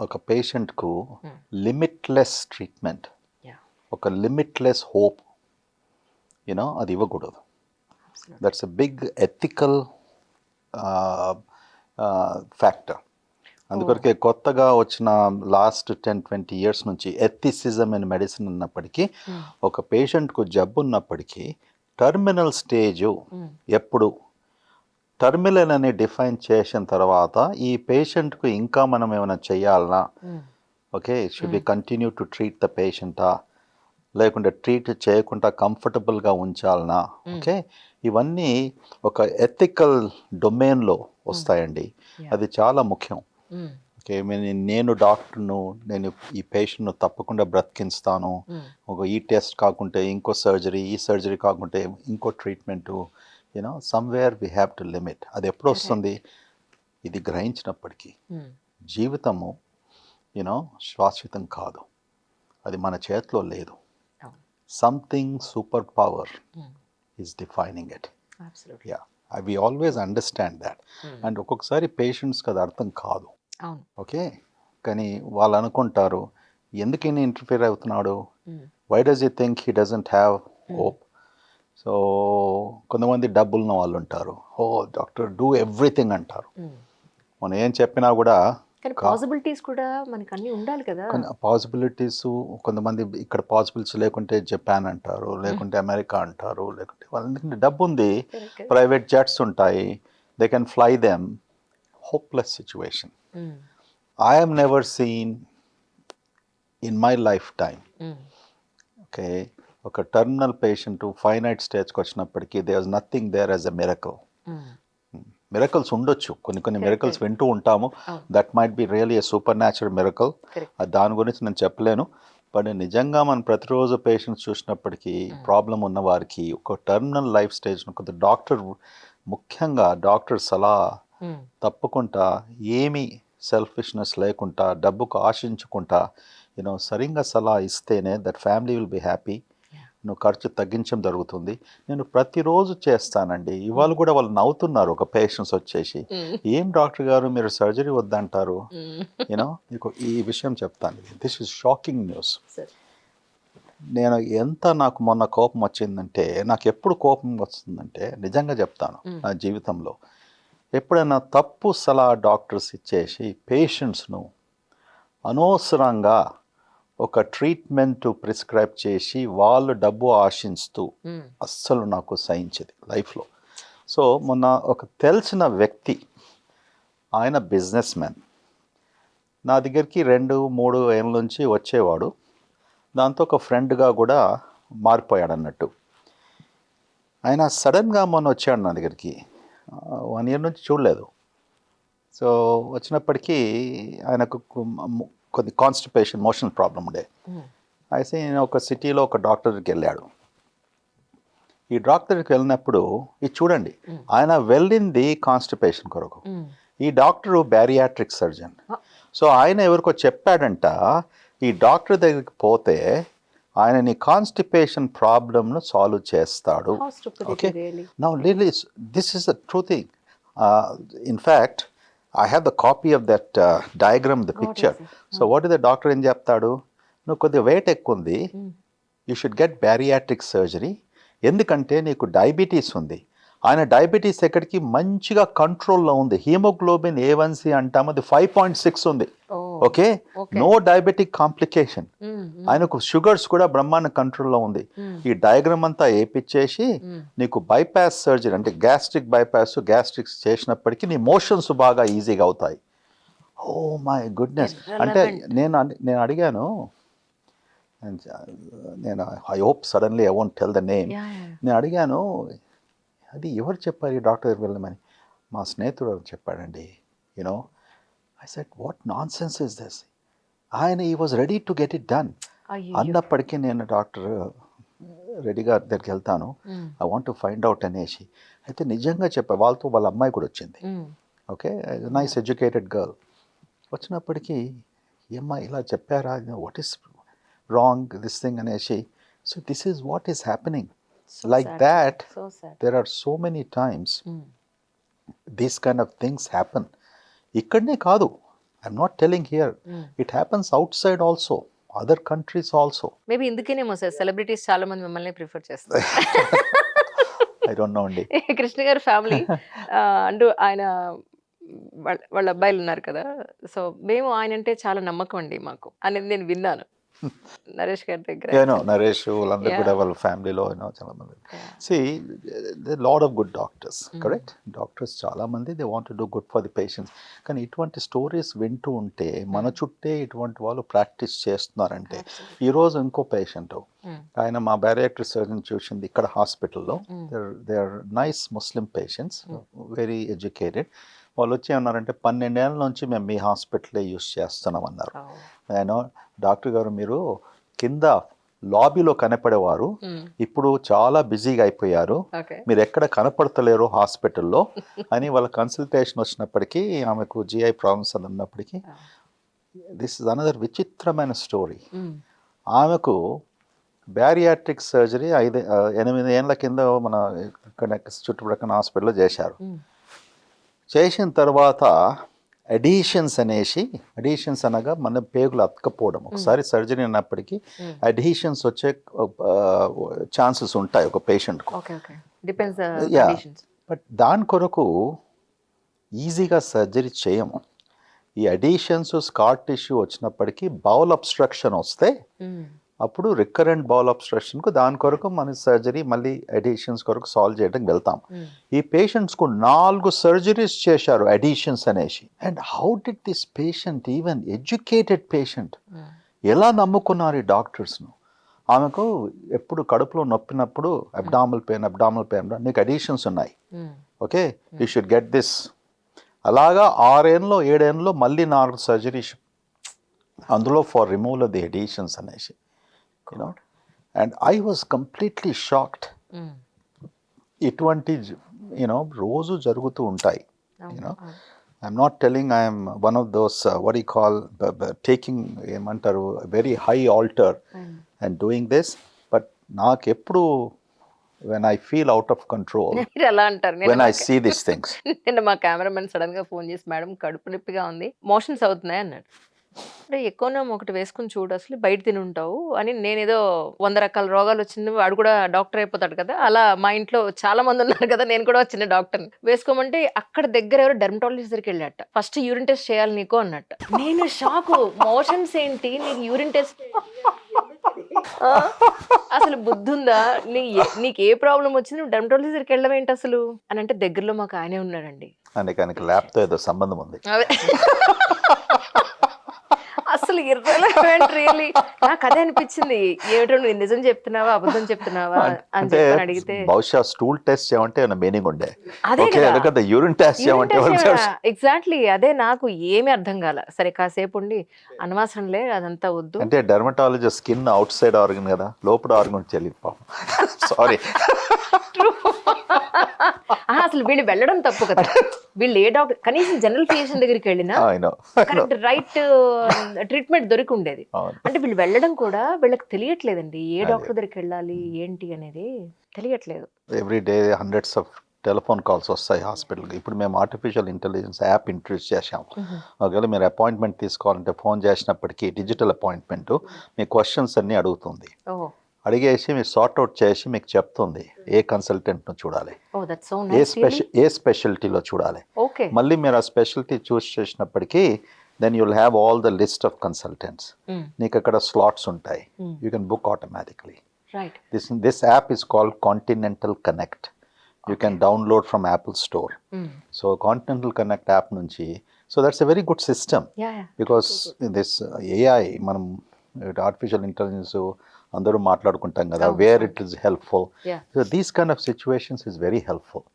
ఒక పేషెంట్కు limitless treatment, Yeah, ఒక లిమిట్లెస్ హోప్ అది ఇవ్వకూడదు. absolutely. That's a big ethical factor. అందుకొరకే కొత్తగా వచ్చిన లాస్ట్ 10-20 ఇయర్స్ నుంచి ఎథిసిజం ఇన్ మెడిసిన్ ఉన్నప్పటికీ ఒక పేషెంట్కు జబ్బు ఉన్నప్పటికీ టర్మినల్ స్టేజు ఎప్పుడు టర్మినల్ అని డిఫైన్ చేసిన తర్వాత ఈ పేషెంట్కు ఇంకా మనం ఏమైనా చేయాలనా, okay should be continue to treat the పేషెంటా, లేకుంటే ట్రీట్ చేయకుండా కంఫర్టబుల్గా ఉంచాలనా, ఓకే ఇవన్నీ ఒక ఎథికల్ డొమైన్లో వస్తాయండి. అది చాలా ముఖ్యం. ఓకే నేను డాక్టర్ను, నేను ఈ పేషెంట్ను తప్పకుండా బ్రతికిస్తాను, ఒక ఈ టెస్ట్ కాకుంటే ఇంకో సర్జరీ, ఈ సర్జరీ కాకుంటే ఇంకో treatment, somewhere we have to limit. అది ఎప్పుడు వస్తుంది? ఇది గ్రహించినప్పటికీ జీవితము శాశ్వతం కాదు, అది మన చేతిలో లేదు. Something super power is defining it. Yeah, we always understand that. And ఒక్కొక్కసారి పేషెంట్స్కి అది అర్థం కాదు. ఓకే, కానీ వాళ్ళు అనుకుంటారు ఎందుకు ఈయన ఇంటర్ఫియర్ అవుతున్నాడు, why does you think he doesn't have hope. So కొంతమంది డబ్బులున్న వాళ్ళు ఉంటారు, ఓ డాక్టర్ డూ ఎవ్రీథింగ్ అంటారు. మనం ఏం చెప్పినా కూడా పాసిబిలిటీస్ కూడా మనకి అన్ని ఉండాలి కదా. పాసిబిలిటీస్ కొంతమంది ఇక్కడ పాసిబిలిటీస్ లేకుంటే జపాన్ అంటారు, లేకుంటే అమెరికా అంటారు, లేకుంటే వాళ్ళకి డబ్బు ఉంది, ప్రైవేట్ జెట్స్ ఉంటాయి, they can fly them. Hopeless situation. I have never seen in my lifetime, okay, ఒక టర్మినల్ పేషెంట్ ఫైనైట్ స్టేజ్కి వచ్చినప్పటికీ there was nothing there as a miracle. Miracles ఉండొచ్చు, కొన్ని మిరకల్స్ వింటూ ఉంటాము, that might be really a super natural miracle. దాని గురించి నేను చెప్పలేను. బట్ నిజంగా మనం ప్రతిరోజు పేషెంట్స్ చూసినప్పటికీ ప్రాబ్లం ఉన్న వారికి ఒక టర్మినల్ లైఫ్ స్టేజ్ కొంత డాక్టర్, ముఖ్యంగా డాక్టర్ సలహా తప్పకుండా, ఏమీ సెల్ఫిష్నెస్ లేకుండా, డబ్బుకు ఆశించుకుంటా సరిగ్గా సలహా ఇస్తేనే that family will be happy. నువ్వు ఖర్చు తగ్గించడం జరుగుతుంది. నేను ప్రతిరోజు చేస్తానండి. ఇవాళ కూడా వాళ్ళు నవ్వుతున్నారు, ఒక పేషెంట్స్ వచ్చేసి, ఏం డాక్టర్ గారు మీరు సర్జరీ వద్దంటారు. మీకు ఈ విషయం చెప్తాను, దిస్ ఇస్ షాకింగ్ న్యూస్. నాకు మొన్న కోపం వచ్చిందంటే, నాకు ఎప్పుడు కోపం వస్తుందంటే నిజంగా చెప్తాను, నా జీవితంలో ఎప్పుడైనా తప్పు సలహా డాక్టర్స్ ఇచ్చేసి పేషెంట్స్ను అనవసరంగా ఒక ట్రీట్మెంట్ ప్రిస్క్రైబ్ చేసి వాళ్ళు డబ్బు ఆశిస్తూ అస్సలు నాకు సహించేది లైఫ్లో. సో మొన్న ఒక తెలిసిన వ్యక్తి, ఆయన బిజినెస్ మ్యాన్, నా దగ్గరికి 2-3 ఏళ్ళ నుంచి వచ్చేవాడు. దాంతో ఒక ఫ్రెండ్గా కూడా మారిపోయాడు అన్నట్టు. ఆయన సడన్గా మొన్న వచ్చాడు నా దగ్గరికి. 1 ఇయర్ నుంచి చూడలేదు. సో వచ్చినప్పటికీ ఆయనకు కొద్ది కాన్స్టిపేషన్, మోషన్ ప్రాబ్లం ఉండే. అయితే నేను ఒక సిటీలో ఒక డాక్టర్ దగ్గరికి వెళ్ళాడు. ఈ డాక్టర్ దగ్గరికి వెళ్ళినప్పుడు ఇది చూడండి, ఆయన వెళ్ళింది కాన్స్టిపేషన్ కొరకు. ఈ డాక్టరు బ్యారియాట్రిక్ సర్జన్. సో ఆయన ఎవరికో చెప్పాడంట, ఈ డాక్టర్ దగ్గరికి పోతే ఆయన నీ కాన్స్టిపేషన్ ప్రాబ్లమ్ను సాల్వ్ చేస్తాడు. Okay, now really this is the true thing. In fact I have the copy of that diagram, the picture. So what is the doctor ఏం చెప్తాడు, నువ్వు కొద్దిగా వెయిట్ ఎక్కువ ఉంది, you should get bariatric surgery, ఎందుకంటే నీకు diabetes ఉంది. ఆయన డయాబెటీస్ ఎక్కడికి మంచిగా కంట్రోల్లో ఉంది. హీమోగ్లోబిన్ A1C అంటాము, అది 5.6 ఉంది. Okay, no diabetic complication. ఆయనకు షుగర్స్ కూడా బ్రహ్మాండ కంట్రోల్లో ఉంది. ఈ డయాగ్రామ్ అంతా వేయించేసి నీకు బైపాస్ సర్జరీ, అంటే గ్యాస్ట్రిక్ బైపాస్, గ్యాస్ట్రిక్స్ చేసినప్పటికీ నీ మోషన్స్ బాగా ఈజీగా అవుతాయి. Oh my goodness. అంటే నేను అడిగాను, నేను I hope suddenly I won't tell the name. నేను అడిగాను, అది ఎవరు చెప్పారు ఈ డాక్టర్ దగ్గరికి వెళ్ళమని. మా స్నేహితుడు చెప్పాడండి. I said, what nonsense is this? He was ready to get it done. అన్నప్పటికీ నేను డాక్టర్ రెడీగా దగ్గరికి వెళ్తాను, I want to find out అనేసి. అయితే నిజంగా చెప్పా, వాళ్ళతో వాళ్ళ అమ్మాయి కూడా వచ్చింది. Okay, nice educated girl. వచ్చినప్పటికీ ఏమ్మా ఇలా చెప్పారా, what is wrong this thing అనేసి. So this is what is happening. Like that, there are so many times these kind of things happen. ఇక్కడనే కాదు, I'm not telling here, it happens outside also, other countries also. Maybe ఇందుకేనేమో sir celebrities చాలా మంది మిమ్మల్ని prefer చేస్తారు. I don't know అండి. కృష్ణ గారి family అంటూ ఆయన వాళ్ళ అబ్బాయిలు ఉన్నారు కదా, సో మేము ఆయన అంటే చాలా నమ్మకం అండి మాకు అనేది నేను విన్నాను నరేష్ గారి దగ్గర. నరేష్ వాళ్ళందరూ కూడా వాళ్ళ ఫ్యామిలీలో చాలా మంది. See lot of good doctors, correct, doctors చాలా మంది they want to do good for the patients. కానీ ఇటువంటి స్టోరీస్ వింటూ ఉంటే మన చుట్టే ఇటువంటి వాళ్ళు ప్రాక్టీస్ చేస్తున్నారంటే, ఈరోజు ఇంకో పేషెంట్ ఆయన మా బయారియాట్రిక్ సర్జన్ చూసింది ఇక్కడ హాస్పిటల్లో. They are nice Muslim patients, very educated. వాళ్ళు వచ్చి ఏమన్నారంటే 12 ఏళ్ళ నుంచి మేము మీ హాస్పిటలే యూస్ చేస్తున్నాం అన్నారు. నేను డాక్టర్ గారు మీరు కింద లాబీలో కనపడేవారు, ఇప్పుడు చాలా బిజీగా అయిపోయారు, మీరు ఎక్కడ కనపడతలేరు హాస్పిటల్లో అని వాళ్ళ కన్సల్టేషన్ వచ్చినప్పటికీ ఆమెకు జిఐ ప్రాబ్లమ్స్ అని ఉన్నప్పటికీ, దిస్ ఇస్ అనదర్ విచిత్రమైన స్టోరీ. ఆమెకు బ్యారియాట్రిక్ సర్జరీ 8 ఏళ్ళ కింద మన ఇక్కడ చుట్టుపక్కల హాస్పిటల్లో చేశారు. చేసిన తర్వాత అడిషన్స్ అనగా మన పేగులు అతకపోవడం, ఒకసారి సర్జరీ అన్నప్పటికీ అడిషన్స్ వచ్చే ఛాన్సెస్ ఉంటాయి ఒక పేషెంట్కు. బట్ దాని కొరకు ఈజీగా సర్జరీ చేయము. ఈ అడిషన్స్ స్కార్ టిష్యూ వచ్చినప్పటికీ బౌల్ అబ్స్ట్రక్షన్ వస్తే అప్పుడు రికరెంట్ బౌల్ అబ్స్ట్రక్షన్కు దాని కొరకు మన సర్జరీ మళ్ళీ అడిషన్స్ కొరకు సాల్వ్ చేయడానికి వెళ్తాం. ఈ పేషెంట్స్కు 4 సర్జరీస్ చేశారు అడిషన్స్ అనేసి. And how did this patient, even educated patient, ఎలా నమ్ముకున్నారు ఈ డాక్టర్స్ను? ఆమెకు ఎప్పుడు కడుపులో నొప్పినప్పుడు అబ్డామినల్ పెయిన్ నీకు అడిషన్స్ ఉన్నాయి, okay you should get this. అలాగా 6 ఏళ్ళలో 7 ఏళ్ళలో మళ్ళీ 4 సర్జరీస్, అందులో for removal of the adhesions అనేసి. You know, and I was completely shocked. ఇటువంటి రోజు జరుగుతూ ఉంటాయి. I'm not telling I am one of those what do you call taking ఏమంటారు very high altar and doing this, but నాకు ఎప్పుడు when I feel out of control, ఎలా అంటారు when I see these things. నిన్న మా cameraman sudden గా phone చేసి madam కడుపు నొప్పిగా ఉంది, మోషన్స్ అవుతున్నాయి అన్నాడు. అంటే ఎక్కువనే ఒకటి వేసుకుని చూడు, అసలు బయట తిని ఉంటావు అని. నేనేదో 100 రకాల రోగాలు వచ్చింది, వాడు కూడా డాక్టర్ అయిపోతాడు కదా, అలా మా ఇంట్లో చాలా మంది ఉన్నారు కదా, నేను కూడా చిన్న డాక్టర్ని. వేసుకోమంటే అక్కడ దగ్గర ఎవరు డెర్మటాలజిస్ట్ దగ్గరికి వెళ్ళాట. ఫస్ట్ యూరిన్ టెస్ట్ చేయాలి నీకు అన్నట్టు. నేను షాక్, మోషన్స్ ఏంటి నీకు యూరిన్ టెస్ట్, అసలు బుద్ధుందా నీకు ఏ ప్రాబ్లం వచ్చింది నువ్వు డెర్మటాలజిస్ట్ దగ్గరికి వెళ్ళడం ఏంటి అసలు అని అంటే, దగ్గరలో మాకు ఆయనే ఉన్నాడండి. ల్యాబ్తో ఏదో సంబంధం ఉంది. అసలు ఇర్రెలవెంట్ రియల్లీ. నాకు అదే అనిపించింది, ఏమిటో నువ్వు నిజం చెప్తున్నావా అబద్ధం చెప్తున్నావా అని చెప్పని అడిగితే, బహుశా స్టూల్ టెస్ట్ చేయమంటే మీనింగ్ ఉండే, అదే కదా యూరిన్ టెస్ట్ చేయమంటే ఎగ్జాక్ట్లీ అదే. నాకు ఏమీ అర్థం కాల. సరే కాసేపు ఉండి అనవసరంలే అదంతా వద్దు అంటే, dermatologist skin out side organ కదా, లోపల ఆర్గన్ తెలియదు పాపం. సారీ. అసలు వీళ్ళు వెళ్ళడం తప్పు కదా, వీళ్ళు ఏ డాక్టర్ కనీసం జనరల్ ఫిజిషియన్ దగ్గరికి వెళ్ళినా రైట్ ట్రీట్మెంట్ దొరికి ఉండేది. అంటే వీళ్ళు వెళ్ళడం కూడా వీళ్ళకి తెలియట్లేదండి, ఏ డాక్టర్ దగ్గరికి వెళ్ళాలి ఏంటి అనేది తెలియట్లేదు. Every day hundreds of telephone calls వస్తాయి హాస్పిటల్కి. ఇప్పుడు మేము ఆర్టిఫిషియల్ ఇంటెలిజెన్స్ యాప్ ఇంట్రడ్యూస్ చేసాము. ఒకవేళ మీరు అపాయింట్మెంట్ తీసుకోవాలంటే ఫోన్ చేసినప్పటికీ డిజిటల్ అపాయింట్మెంట్ మీ క్వశ్చన్స్ అన్నీ అడుగుతుంది. అడిగేసి మీరు సార్ట్అవుట్ చేసి మీకు చెప్తుంది ఏ కన్సల్టెంట్ను చూడాలి, ఏ స్పెషాలిటీలో చూడాలి. మళ్ళీ మీరు ఆ స్పెషాలిటీ చూస్ చేసినప్పటికీ then you'll have all the list of consultants. నీకు అక్కడ స్లాట్స్ ఉంటాయి, you can book automatically. This app is called Continental Connect. You can download from Apple Store. So Continental Connect app నుంచి, so that's a very good system because this AI, మనం artificial intelligence అందరూ మాట్లాడుకుంటాం కదా, where it is helpful. So these kind of situations is very helpful.